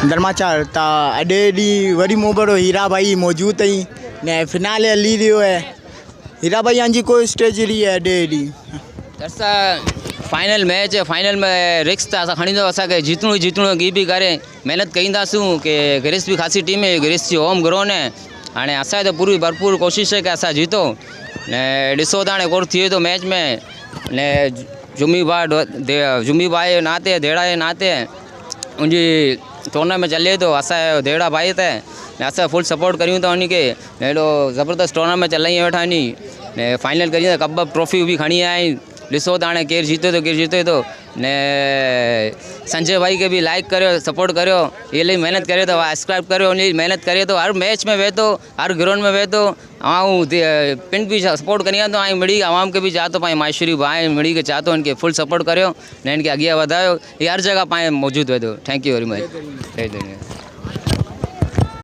धर्माचार ता अॾे ॾींहुं वरी मोबरो हीरा भाई मौजूद आई ने फिनाले हली रहियो है। हीरा भाई जी कोई स्टेज रही है अॾे ॾींहुं असां फाइनल मैच है, फाइनल में रिक्स था असां खणी असांखे जीतणो ही जीतणो की भी करे मेहनत कईंदासूं कि ग्रेस भी खासी टीम है, ग्रेस जी होम ग्राउंड है। हाणे असांजी त पूरी भरपूर कोशिश है कि असां जीतो ने ॾिसो था हाणे कोर थिए थो मैच में ने जुमी भाई नाते देड़ा जे नाते उनजी टूर्नामेंट चले तो असांजो देड़ा भाई ते असां फुल सपोर्ट करियूं था उनखे एॾो ज़बरदस्त टूर्नामेंट चलाई वेठा नी ने फाइनल करी कप ट्रॉफी भी खणी आया आहिनि। ॾिसो था हाणे केरु जीते थो ने संजय भाई के भी लाइक करो सपोर्ट करो, ये लिए मेहनत करे तो सब्सक्राइब करो, उन मेहनत करे तो हर मैच में वेतो हर ग्राउंड में वेतो ऐं पिंड भी सपोर्ट करियां तो ऐं मिड़ी आवाम के भी चाहतो पाए माशरी भाई मिड़ी के चाहतो इनके फुल सपोर्ट करो ने इनके अॻियां वधायो, ये हर जगह पाए मौजूद वेतो। Thank you very much. जय झूलेलाल।